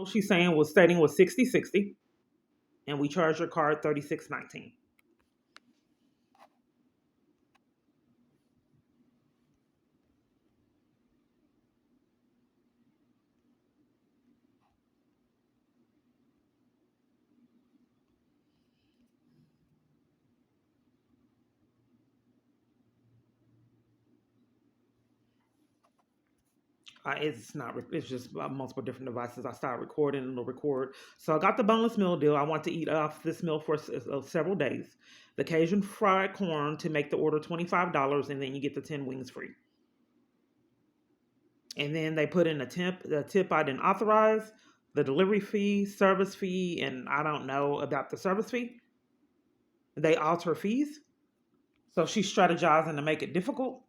She's saying was stating was 60/60, and we charge your card 36.19. It's not. It's just multiple different devices. I started recording and it'll record. So I got the boneless meal deal. I want to eat off this meal for several days. The Cajun fried corn to make the order $25, and then you get the 10 wings free. And then they put in a tip I didn't authorize, the delivery fee, service fee, and I don't know about the service fee. They alter fees, so she's strategizing to make it difficult.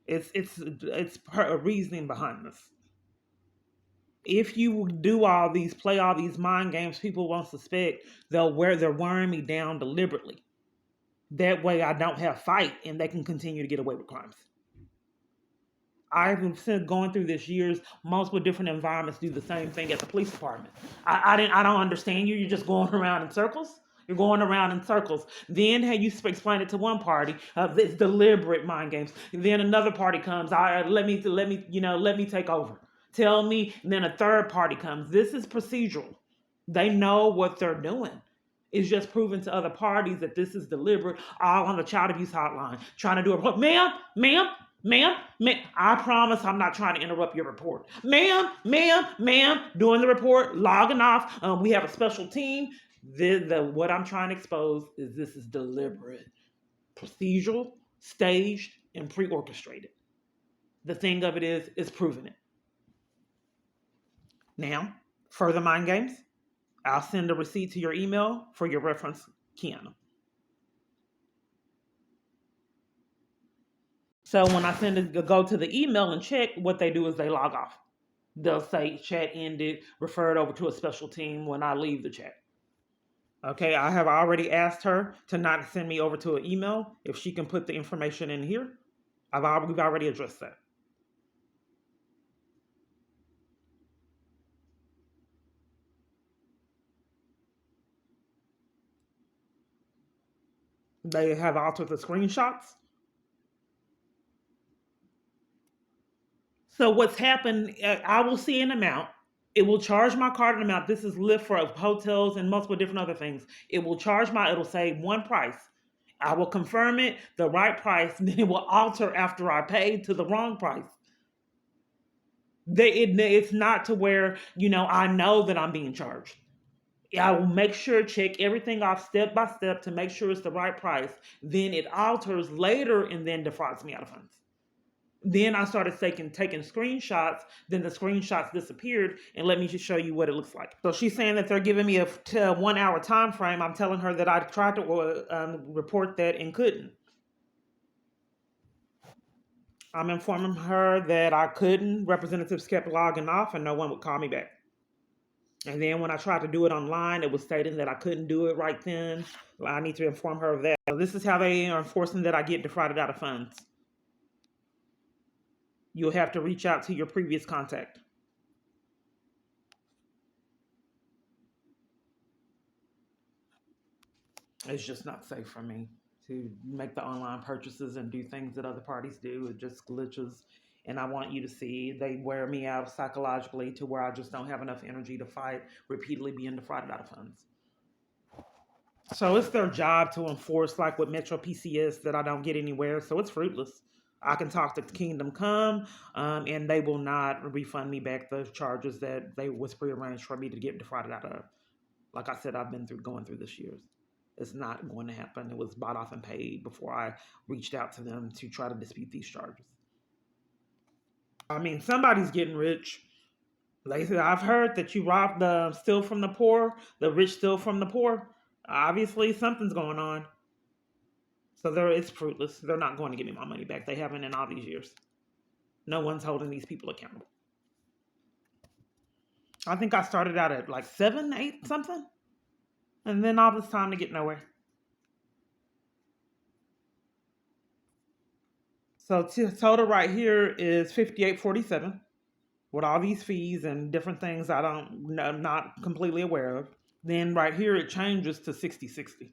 It's her reasoning behind this. If you do play all these mind games, people won't suspect they're wearing me down deliberately. That way, I don't have fight, and they can continue to get away with crimes. I've been going through this years. Multiple different environments do the same thing at the police department. I don't understand you. You're just going around in circles. You're going around in circles. Then, hey, you explain it to one party. It's deliberate mind games. Then another party comes. Let me take over. Tell me. And then a third party comes. This is procedural. They know what they're doing. It's just proven to other parties that this is deliberate. All on the child abuse hotline, trying to do a ma'am, I promise I'm not trying to interrupt your report. Ma'am, doing the report, logging off. We have a special team. What I'm trying to expose is this is deliberate, procedural, staged, and pre-orchestrated. The thing of it is proving it. Now, further mind games. I'll send a receipt to your email for your reference, Kiana. So when I go to the email and check, what they do is they log off. They'll say chat ended, refer it over to a special team when I leave the chat. Okay, I have already asked her to not send me over to an email if she can put the information in here. We've already addressed that. They have altered the screenshots. So what's happened, I will see an amount. It will charge my card an amount. This is Lyft for hotels and multiple different other things. It'll say one price. I will confirm it, the right price, then it will alter after I pay to the wrong price. It's not to where, I know that I'm being charged. I will make sure, check everything off step by step to make sure it's the right price. Then it alters later and then defrauds me out of funds. Then I started taking screenshots. Then the screenshots disappeared, and let me just show you what it looks like. So she's saying that they're giving me a 1 hour time frame. I'm telling her that I tried to report that and couldn't. I'm informing her that I couldn't. Representatives kept logging off, and no one would call me back. And then when I tried to do it online, it was stating that I couldn't do it right then. I need to inform her of that. So this is how they are enforcing that I get defrauded out of funds. You'll have to reach out to your previous contact. It's just not safe for me to make the online purchases and do things that other parties do. It just glitches. And I want you to see they wear me out psychologically to where I just don't have enough energy to fight repeatedly being defrauded out of funds. So it's their job to enforce, like with Metro PCS, that I don't get anywhere. So it's fruitless. I can talk to Kingdom Come, and they will not refund me back the charges that they was prearranged for me to get defrauded out of. Like I said, I've been going through this years. It's not going to happen. It was bought off and paid before I reached out to them to try to dispute these charges. I mean, somebody's getting rich. Like I said, I've heard that you robbed the steal from the poor, the rich steal from the poor. Obviously, something's going on. So it's fruitless. They're not going to give me my money back. They haven't in all these years. No one's holding these people accountable. I think I started out at like 7, 8, something. And then all this time to get nowhere. So total right here is 58.47. with all these fees and different things I'm not completely aware of. Then right here it changes to 60/60.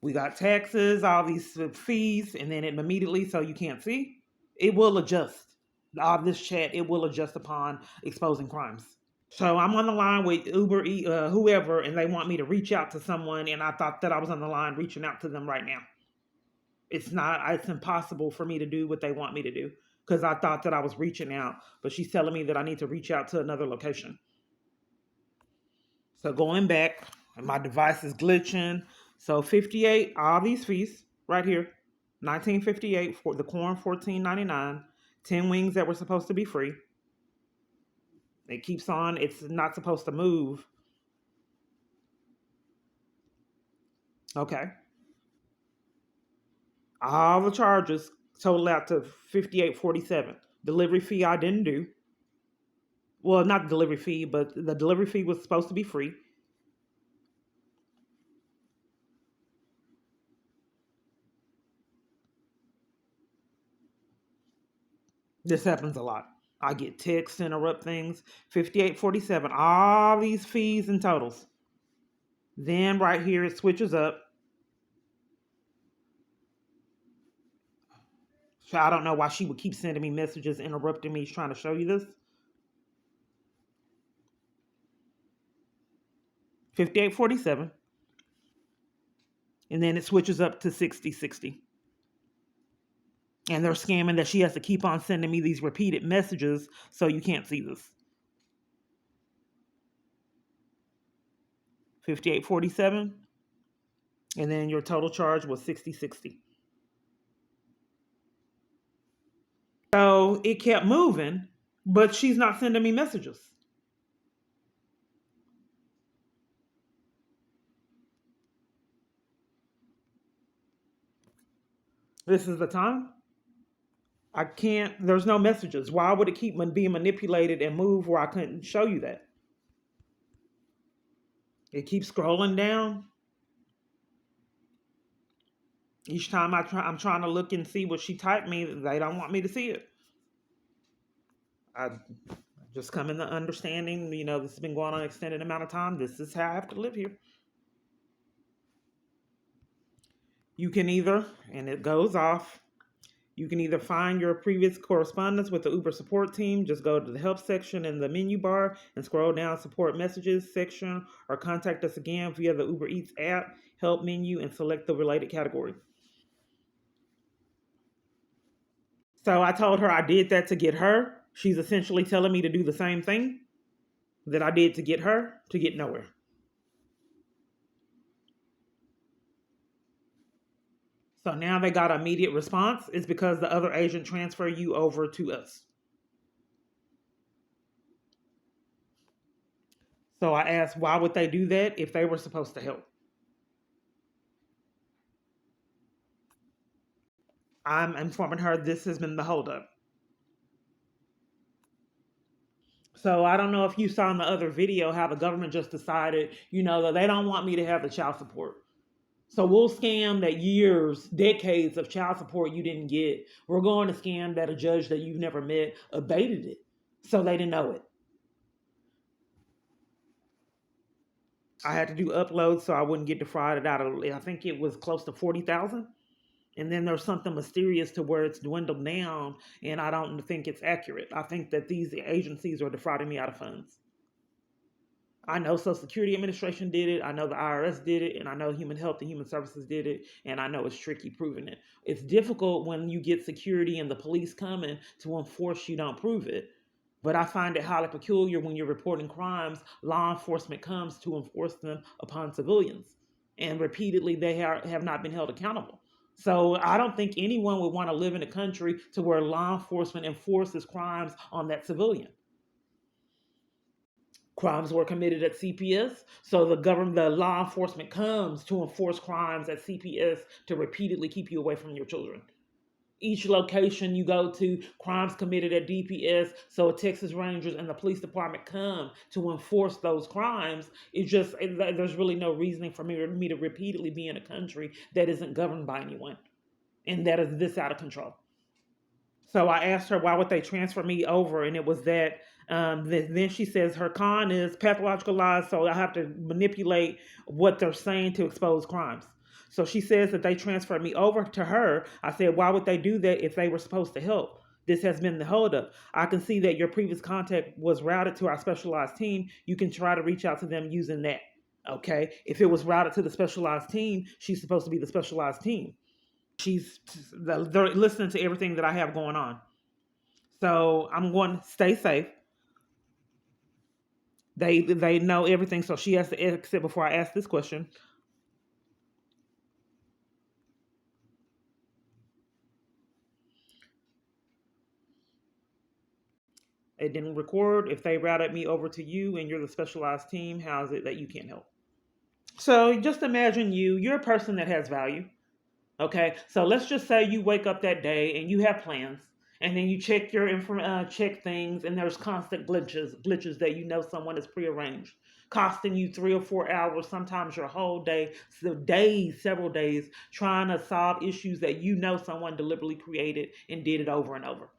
We got taxes, all these fees, and then it immediately, so you can't see. It will adjust. All this chat, it will adjust upon exposing crimes. So I'm on the line with whoever, and they want me to reach out to someone, and I thought that I was on the line reaching out to them right now. It's not. It's impossible for me to do what they want me to do because I thought that I was reaching out, but she's telling me that I need to reach out to another location. So going back, my device is glitching. So 58, all these fees right here, 1958 for the corn, 14.99, 10 wings that were supposed to be free. It keeps on. It's not supposed to move. Okay. All the charges total out to 58.47. Delivery fee I didn't do. Well, not the delivery fee, but the delivery fee was supposed to be free. This happens a lot. I get texts interrupt things. 58.47. All these fees and totals. Then right here it switches up. So I don't know why she would keep sending me messages interrupting me trying to show you this. 58.47. And then it switches up to 60/60. And they're scamming that she has to keep on sending me these repeated messages so you can't see this. 58.47. And then your total charge was 60/60. So it kept moving, but she's not sending me messages. This is the time. I can't, there's no messages. Why would it keep being manipulated and move where I couldn't show you that? It keeps scrolling down. Each time I'm trying to look and see what she typed me, they don't want me to see it. I just come in the understanding, this has been going on an extended amount of time. This is how I have to live here. You can either, and it goes off, you can either find your previous correspondence with the Uber support team, just go to the help section in the menu bar and scroll down support messages section, or contact us again via the Uber Eats app, help menu, and select the related category. So I told her I did that to get her. She's essentially telling me to do the same thing that I did to get her to get nowhere. So now they got immediate response. It's because the other agent transferred you over to us. So I asked, why would they do that if they were supposed to help? I'm informing her this has been the holdup. So I don't know if you saw in the other video how the government just decided, that they don't want me to have the child support. So we'll scam that years, decades of child support you didn't get. We're going to scam that a judge that you've never met abated it. So they didn't know it. I had to do uploads so I wouldn't get defrauded out of, I think it was close to 40,000. And then there's something mysterious to where it's dwindled down, and I don't think it's accurate. I think that these agencies are defrauding me out of funds. I know Social Security Administration did it, I know the IRS did it, and I know Human Health and Human Services did it, and I know it's tricky proving it. It's difficult when you get security and the police coming to enforce you don't prove it. But I find it highly peculiar when you're reporting crimes, law enforcement comes to enforce them upon civilians. And repeatedly, they have not been held accountable. So I don't think anyone would want to live in a country to where law enforcement enforces crimes on that civilian. Crimes were committed at CPS, so the law enforcement comes to enforce crimes at CPS to repeatedly keep you away from your children. Each location you go to, crimes committed at DPS, so Texas Rangers and the police department come to enforce those crimes. There's really no reasoning for me to repeatedly be in a country that isn't governed by anyone and that is this out of control. So I asked her why would they transfer me over, and it was that. Then she says her con is pathological lies, so I have to manipulate what they're saying to expose crimes. So she says that they transferred me over to her. I said, why would they do that if they were supposed to help? This has been the holdup. I can see that your previous contact was routed to our specialized team. You can try to reach out to them using that. Okay. If it was routed to the specialized team, she's supposed to be the specialized team. She's they're listening to everything that I have going on. So I'm going to stay safe. They know everything, so she has to exit before I ask this question. It didn't record. If they routed me over to you and you're the specialized team, how is it that you can't help? So just imagine you're a person that has value. Okay, so let's just say you wake up that day and you have plans, and then you check your check things, and there's constant glitches that you know someone has prearranged, costing you 3 or 4 hours, sometimes your whole day, so days, several days, trying to solve issues that you know someone deliberately created and did it over and over.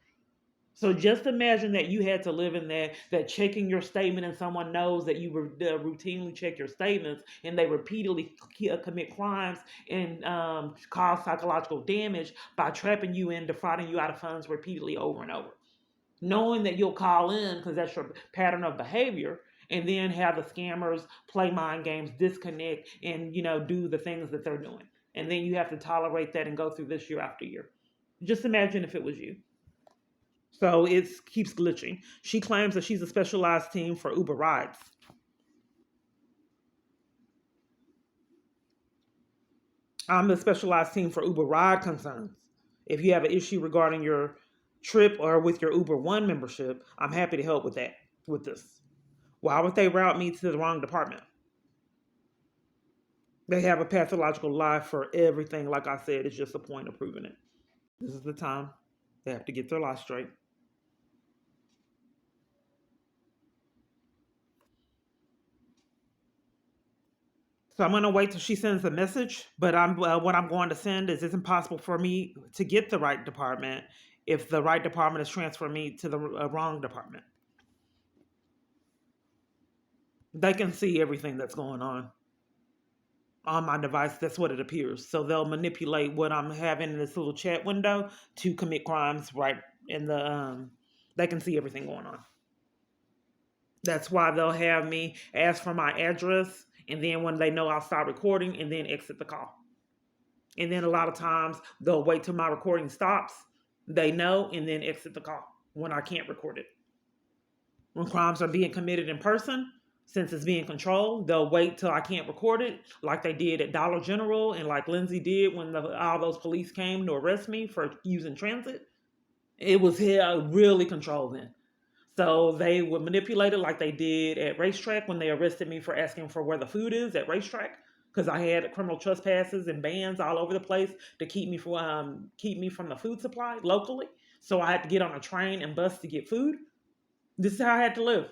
So just imagine that you had to live in that checking your statement, and someone knows that you routinely check your statements, and they repeatedly commit crimes and cause psychological damage by trapping you in, defrauding you out of funds repeatedly over and over. Knowing that you'll call in because that's your pattern of behavior, and then have the scammers play mind games, disconnect, and do the things that they're doing. And then you have to tolerate that and go through this year after year. Just imagine if it was you. So it keeps glitching. She claims that she's a specialized team for Uber rides. I'm the specialized team for Uber ride concerns. If you have an issue regarding your trip or with your Uber One membership, I'm happy to help with that. With this, why would they route me to the wrong department? They have a pathological lie for everything. Like I said, it's just a point of proving it. This is the time they have to get their lie straight. So I'm gonna wait till she sends a message. But what I'm going to send is it's impossible for me to get the right department if the right department is transferring me to the wrong department. They can see everything that's going on my device. That's what it appears. So they'll manipulate what I'm having in this little chat window to commit crimes right in the. They can see everything going on. That's why they'll have me ask for my address, and then when they know I'll stop recording, and then exit the call. And then a lot of times they'll wait till my recording stops. They know, and then exit the call when I can't record it. When crimes are being committed in person, since it's being controlled, they'll wait till I can't record it, like they did at Dollar General and like Lindsay did when all those police came to arrest me for using transit. It was here really controlled then. So they would manipulate it like they did at racetrack when they arrested me for asking for where the food is at racetrack, because I had criminal trespasses and bans all over the place to keep me from the food supply locally. So I had to get on a train and bus to get food. This is how I had to live.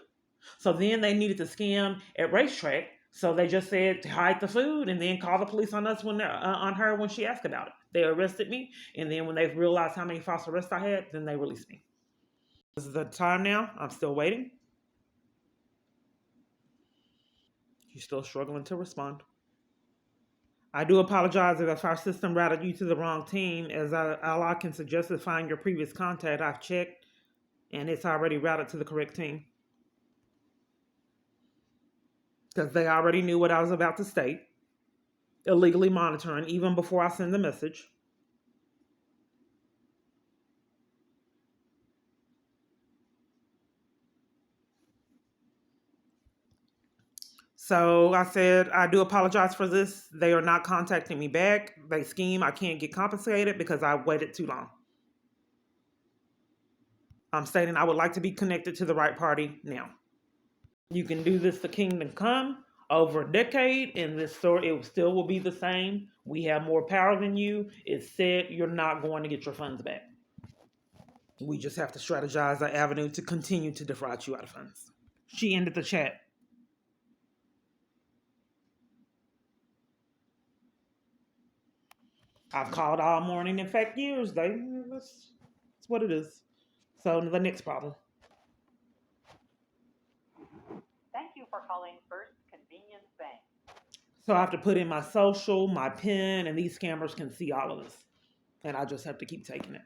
So then they needed to scam at racetrack. So they just said to hide the food and then call the police on us when on her when she asked about it. They arrested me, and then when they realized how many false arrests I had, then they released me. This is the time now. I'm still waiting. She's still struggling to respond. I do apologize if our system routed you to the wrong team, as all I can suggest is find your previous contact. I've checked, and it's already routed to the correct team. Because they already knew what I was about to state. Illegally monitoring, even before I send the message. So I said, I do apologize for this. They are not contacting me back. They scheme. I can't get compensated because I waited too long. I'm stating I would like to be connected to the right party now. You can do this to Kingdom Come over a decade, and this story it still will be the same. We have more power than you. It's said you're not going to get your funds back. We just have to strategize an avenue to continue to defraud you out of funds. She ended the chat. I've called all morning. In fact, years. It's It's what it is. So the next problem. Thank you for calling First Convenience Bank. So I have to put in my social, my PIN, and these scammers can see all of this. And I just have to keep taking it.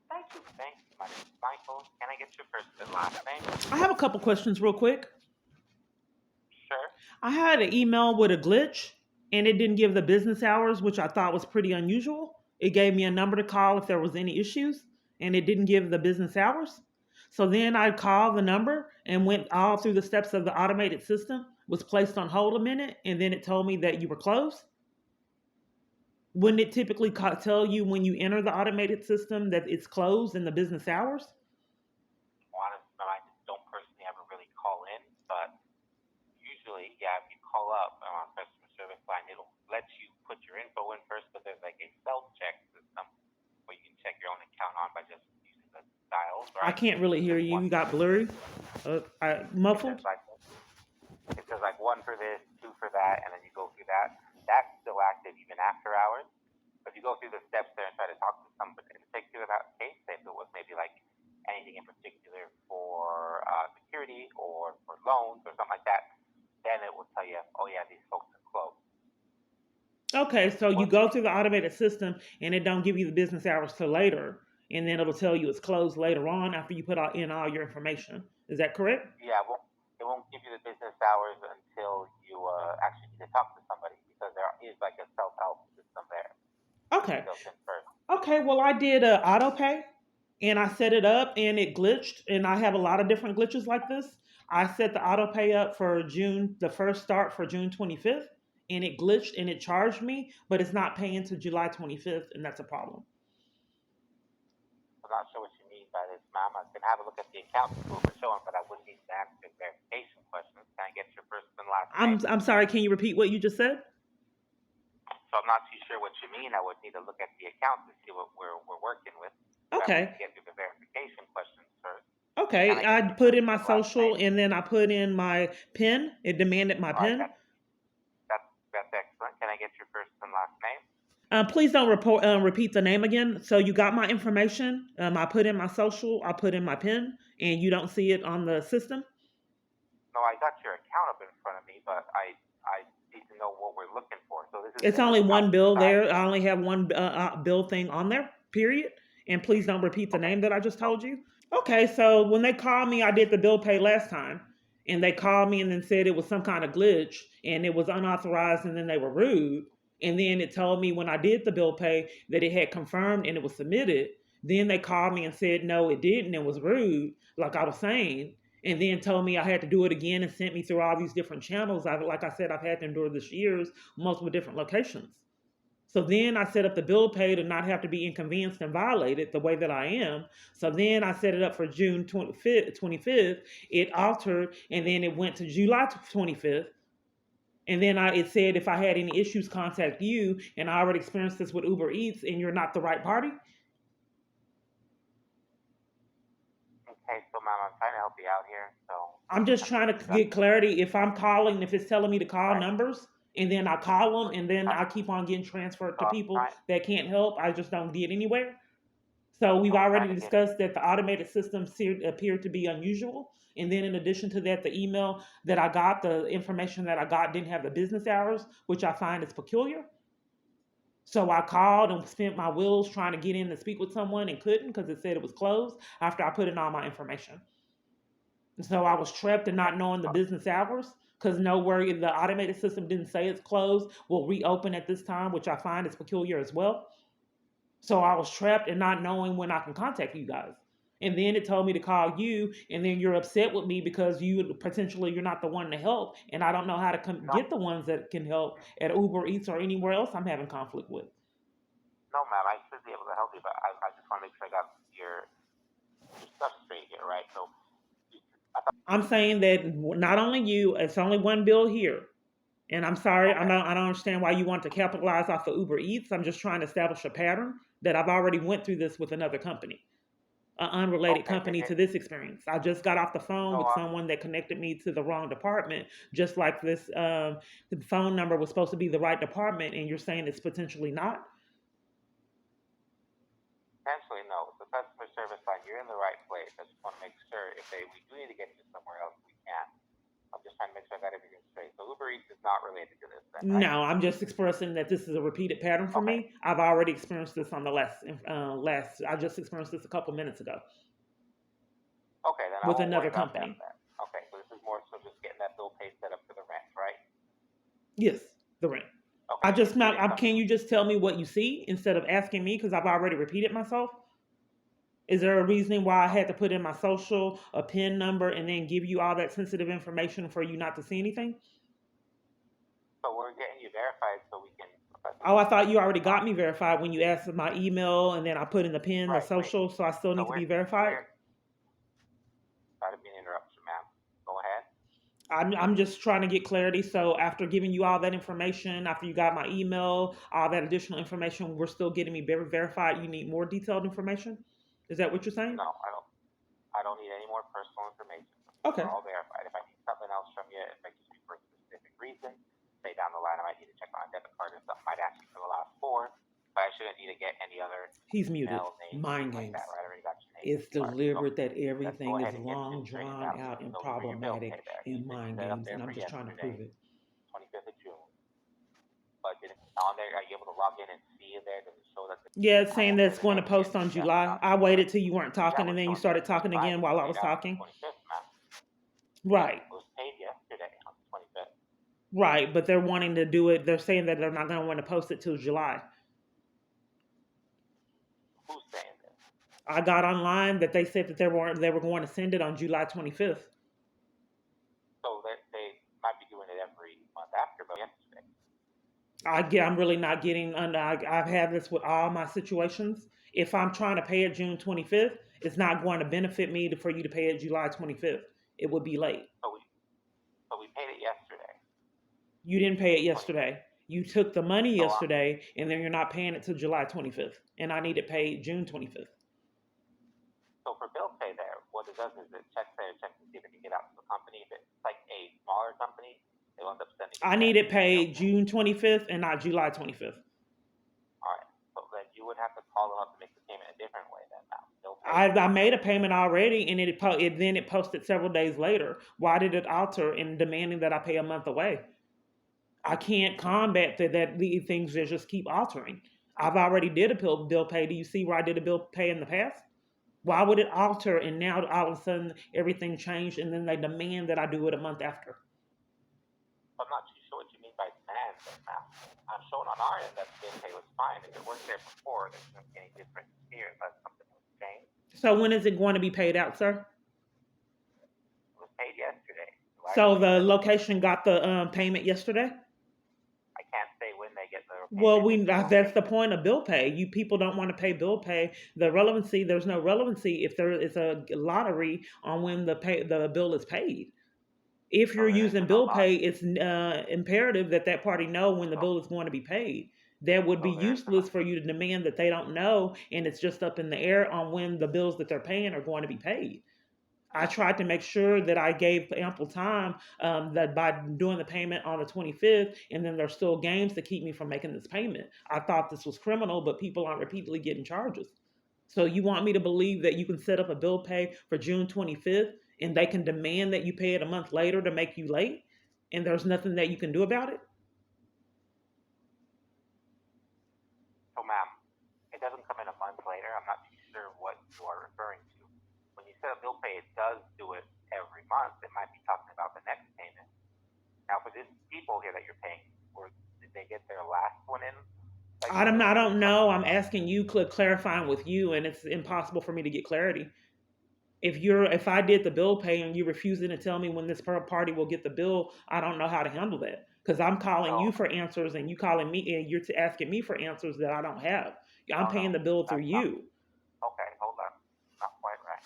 Thank you. Thank you. My name is Michael. Can I get your first and last name? I have a couple questions real quick. Sure. I had an email with a glitch and it didn't give the business hours, which I thought was pretty unusual. It gave me a number to call if there was any issues and it didn't give the business hours. So then I called the number and went all through the steps of the automated system, was placed on hold a minute, and then it told me that you were closed. Wouldn't it typically tell you when you enter the automated system that it's closed in the business hours? Honestly, I just don't personally ever really call in, but usually, yeah, if you call up on customer service line, it'll let you put your info in first, but there's like a self-check system where you can check your own account on by just using the dials, I right? can't really hear There's you. one. You got blurry, muffled. It says like one for this, two for that, and then you go through that. That's still active even after hours. But if you go through the steps there and try to talk to somebody in particular about the case, say if it was maybe like anything in particular for security or for loans or something like that, then it will tell you, oh yeah, these folks are closed. Okay, so you go through the automated system and it don't give you the business hours till later, and then it'll tell you it's closed later on after you put in all your information. Is that correct? Yeah, well, it won't give you the business hours until you actually need to talk to somebody because there is like a self-help system there. Okay. Built in first. Okay, well, I did auto pay and I set it up and it glitched, and I have a lot of different glitches like this. I set the auto pay up for June, the first start for June 25th, and it glitched and it charged me, but it's not paying to July 25th, and that's a problem. I'm not sure what you mean by this, ma'am. I can have a look at the account to see what we're showing, but I would need to ask you verification questions. Can I get your first and last name? I'm sorry, can you repeat what you just said? So I'm not too sure what you mean. I would need to look at the account to see what we're working with. Okay. Get through the verification questions first. Okay, I put in my social and then I put in my PIN. It demanded my PIN. That's excellent. Can I get your first and last name? Please don't repeat the name again. So you got my information. I put in my social. I put in my PIN, and you don't see it on the system. No, I got your account up in front of me, but I need to know what we're looking for. So this is. It's only one bill there. I only have one bill thing on there. Period. And please don't repeat the name that I just told you. Okay, so when they called me, I did the bill pay last time, and they called me and then said it was some kind of glitch and it was unauthorized, and then they were rude. And then it told me when I did the bill pay that it had confirmed and it was submitted. Then they called me and said no, it didn't. It was rude, like I was saying. And then told me I had to do it again and sent me through all these different channels. Like I said, I've had to endure this years, multiple different locations. So then I set up the bill pay to not have to be inconvenienced and violated the way that I am. So then I set it up for June 25th. It altered, and then it went to July 25th. And then it said if I had any issues, contact you. And I already experienced this with Uber Eats, and you're not the right party. Okay, so ma'am, I'm trying to help you out here. So I'm just trying to get clarity. If I'm calling, if it's telling me to call numbers, and then I call them, and then I keep on getting transferred to people that can't help, I just don't get anywhere. So we've already discussed that the automated systems appeared to be unusual. And then in addition to that, the email that I got, the information that I got didn't have the business hours, which I find is peculiar. So I called and spent my wheels trying to get in to speak with someone and couldn't because it said it was closed after I put in all my information. And so I was trapped in not knowing the business hours because nowhere the automated system didn't say it's closed, will reopen at this time, which I find is peculiar as well. So I was trapped in not knowing when I can contact you guys. And then it told me to call you, and then you're upset with me because you're not the one to help, and I don't know how to get the ones that can help at Uber Eats or anywhere else I'm having conflict with. No, ma'am, I should be able to help you, but I just want to make sure I got your stuff straight here, right? So I'm saying that not only you, it's only one bill here. And I'm sorry, I don't understand why you want to capitalize off of Uber Eats. I'm just trying to establish a pattern that I've already went through this with another company, an unrelated company to this experience. I just got off the phone with someone that connected me to the wrong department, just like this the phone number was supposed to be the right department, and you're saying it's potentially not? Potentially, no. The customer service line you're in the right place. I just want to make sure we do need to get you somewhere else, we can. I'm just trying to make sure I got everything straight. So Uber Eats is not related to this, then, right? No, I'm just expressing that this is a repeated pattern for Okay. me. I've already experienced this on the last. I just experienced this a couple minutes ago Okay, then I with won't worry another about that company. then. Okay, so this is more so just getting that bill pay set up for the rent, right? Yes, the rent. Okay, I just if you not. didn't come Can you just tell me what you see instead of asking me because I've already repeated myself? Is there a reason why I had to put in my social, a PIN number, and then give you all that sensitive information for you not to see anything? so we're getting you verified so we can Oh, I thought you already got talk. me verified when you asked my email, and then I put in the PIN, the Right, wait. social, so I still So need to be verified. sorry to be an interruption, ma'am. Go ahead. I'm just trying to get clarity. So after giving you all that information, after you got my email, all that additional information, we're still getting me verified. You need more detailed information. Is that what you're saying? No, I don't need any more personal information. Okay. We're all verified. If I need something else from you, if I just be for a specific reason, say down the line I might need to check on a debit card or something, might ask you for the last four, but I shouldn't need to get any other He's muted. email, name, Mind like games. that, right? I already got your name. It's deliberate that Let's go everything is ahead and get long, this straightened drawn out. out, and So for your bill problematic pay there, and you said you mind set up games, there and I'm for just trying to yesterday, prove it. 25th of June. But on there, are you able to log in and see in there? Does it show that? Yeah, it's saying that's going to post on July. I waited till you weren't talking, and then you started talking again while I was talking. 25th, ma'am. Right. It was paid yesterday on the 25th. Right, but they're wanting to do it. They're saying that they're not going to want to post it till July. Who's saying this? I got online that they said that they were going to send it on July 25th. So they might be doing it every month after, but yesterday. I'm really not getting. I've had this with all my situations. If I'm trying to pay it June 25th, it's not going to benefit me for you to pay it July 25th. It would be late. So we paid it yesterday. You didn't pay it yesterday. You took the money So, yesterday, and then you're not paying it till July 25th, and I need it paid June 25th. So for bill pay there, what it does is it checks there, checks to see if it can get out to the company. If it's like a smaller company, they'll end up sending. I need it paid June 25th and not July 25th. All right. So then you would have to call them up to make the payment a different way then now. I made a payment already, and it posted several days later. Why did it alter in demanding that I pay a month away? I can't combat that these things just keep altering. I've already did a bill pay. Do you see where I did a bill pay in the past? Why would it alter and now all of a sudden everything changed and then they demand that I do it a month after? I'm not too sure what you mean by demand now. I'm showing on our end that the bill pay was fine. If it wasn't there before, there's not any difference here unless something was changed. So when is it going to be paid out, sir? It was paid yesterday. So the location got the payment yesterday? I can't say when they get the payment. Well, that's the point of bill pay. You people don't want to pay bill pay. There's no relevancy if there is a lottery on when the bill is paid. If you're using bill pay, it's imperative that party know when the bill is going to be paid. That would be useless for you to demand that they don't know, and it's just up in the air on when the bills that they're paying are going to be paid. I tried to make sure that I gave ample time that by doing the payment on the 25th, and then there's still games to keep me from making this payment. I thought this was criminal, but people aren't repeatedly getting charges. So you want me to believe that you can set up a bill pay for June 25th and they can demand that you pay it a month later to make you late, and there's nothing that you can do about it? So, ma'am, it doesn't come in a month later. I'm not too sure what you are referring to. When you set up bill pay, it does do it every month. It might be talking about the next payment. Now, for these people here that you're paying, did they get their last one in? I don't know. I'm asking you, clarifying with you, and it's impossible for me to get clarity. If I did the bill pay and you're refusing to tell me when this party will get the bill, I don't know how to handle that because I'm calling you for answers and you calling me and you're asking me for answers that I don't have. I'm paying the bill through you. Okay, hold on. Not quite right.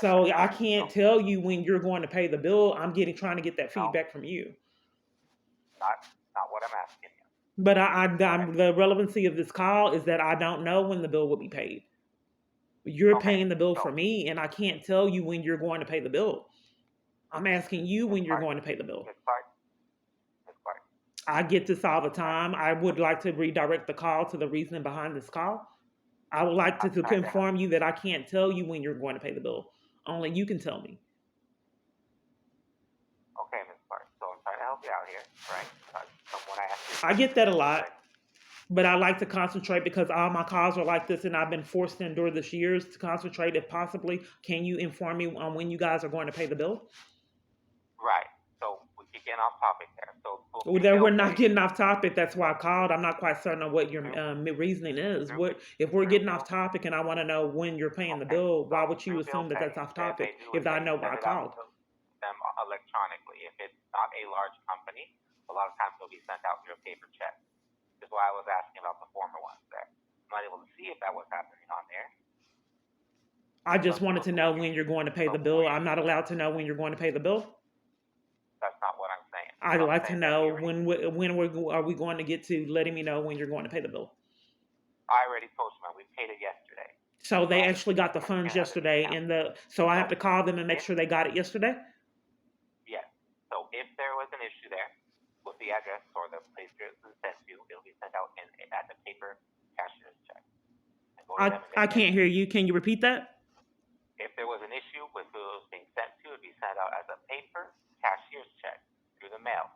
So I can't tell you when you're going to pay the bill. I'm trying to get that feedback from you. Not what I'm asking you. But the relevancy of this call is that I don't know when the bill will be paid. You're paying the bill for me, and I can't tell you when you're going to pay the bill. I'm asking you when you're going to pay the bill. I get this all the time. I would like to redirect the call to the reason behind this call. I would like I'm to trying to help. inform you that I can't tell you when you're going to pay the bill. Only you can tell me. Okay, Ms. Clark. So I'm trying to help you out here, right? From when I asked you a I get question, that a you lot, said, but I like to concentrate because all my calls are like this, and I've been forced to endure this years to concentrate. If possibly, can you inform me on when you guys are going to pay the bill? right. So we keep getting off topic there. So your Well, bill we're not pay, getting off topic. That's why I called. I'm not quite certain on what your through, reasoning is. through, What if we're through getting off bill, topic and I want to know when you're paying the okay. bill? Why So would you through bill assume that pay, that's off that they topic do is if I that you know why send I it out called? to them electronically. If it's not a large company, a lot of times it'll be sent out through a paper check. Which is why I was asking about the former ones there. I'm not able to see if that was happening on there. I just wanted But to know when you're going to pay the bill. I'm not allowed to know when you're going to pay the bill. that's not what I'm saying. I'd I'm like to saying that we know already, are we going to get to letting me know when you're going to pay the bill. I already told you, man, we paid it yesterday. So So they I actually got understand the you're coming funds in out of the yesterday, account. so I have So to call them and make if sure they got it yesterday. yes, so if there was an issue there with the address or the place it was sent to, it'll be sent out as a paper cashier's check and go to I them and they I get can't it. hear you. Can you repeat that? If there was an issue with who it was being sent to, it'd be sent out as a paper cashier's check through the mail.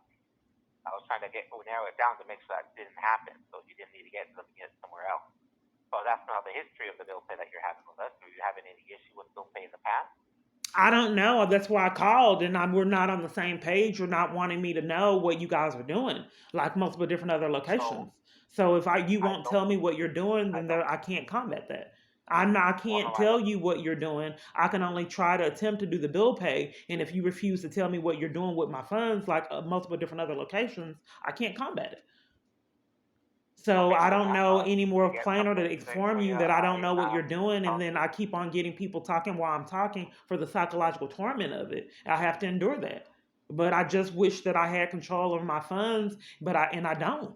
I was trying to narrow it down to make sure that didn't happen, so you didn't need to get it somewhere else. So that's not the history of the bill pay that you're having with us. Are you having any issue with bill pay in the past? I don't know. That's why I called, and we're not on the same page. You're not wanting me to know what you guys are doing, like multiple different other So locations. So if you I won't don't, tell me what you're doing, I then don't. I can't combat that. I Well, no, can't I tell don't. you what you're doing. I can only try to attempt to do the bill pay. And if you refuse to tell me what you're doing with my funds, like multiple different other locations, I can't combat it. So Okay, I so don't know any I more guess plainer I'm to gonna say inform for you you, that I don't know what you're doing, and I'll then do. I keep on getting people talking while I'm talking for the psychological torment of it. I have to endure that. But I just wish that I had control over my funds, but I don't.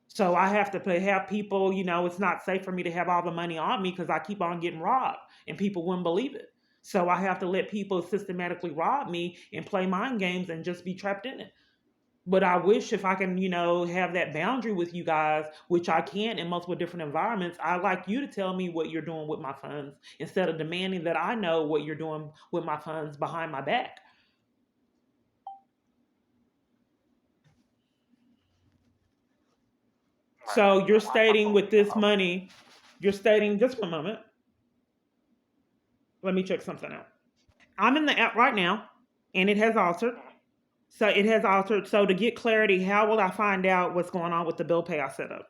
So I have to have people, it's not safe for me to have all the money on me because I keep on getting robbed and people wouldn't believe it. So I have to let people systematically rob me and play mind games and just be trapped in it. But I wish if I can, have that boundary with you guys, which I can in multiple different environments. I like you to tell me what you're doing with my funds instead of demanding that I know what you're doing with my funds behind my back. All right, So so you're I'm stating with hoping to this help. money, you're stating, just one moment. Let me check something out. I'm in the app right now and it has altered. Mhm. So it has altered. So to get clarity, how will I find out what's going on with the bill pay I set up?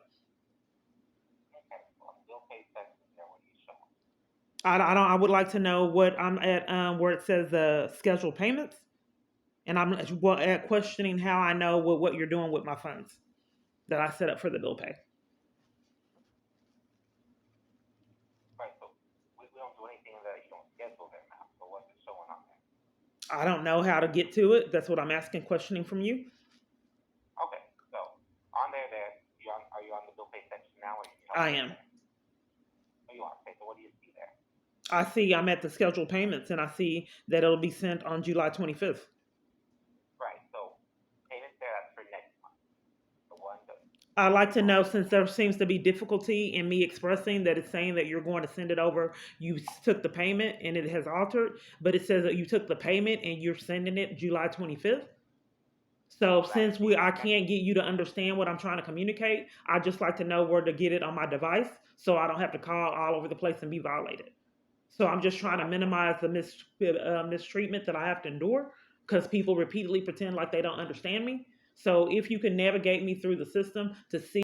Okay, well, bill pay section there when you show. I don't. I would like to know what I'm at, where it says scheduled payments, and I'm at questioning how I know what you're doing with my funds that I set up for the bill pay. Right, so we don't do anything that you don't schedule there now. So what's it showing on there? I don't know how to get to it. That's what I'm asking, questioning from you. Okay, so on there, are you on the bill pay section now, or you can help I me am. there? Oh, you are. Okay, so what do you see there? I see. I'm at the scheduled payments, and I see that it'll be sent on July 25th. Right, so payments there, that's for next month. The one that I'd like to going know, to since there seems to be difficulty in me expressing that it's saying that you're going to send it over. You took the payment and it has altered, but it says that you took the payment and you're sending it July 25th. So so that since would be I next. can't get you to understand what I'm trying to communicate, I just like to know where to get it on my device so I don't have to call all over the place and be violated. So I'm just trying to Right. minimize the mistreatment that I have to endure because people repeatedly pretend like they don't understand me. So if you can navigate me through the system to see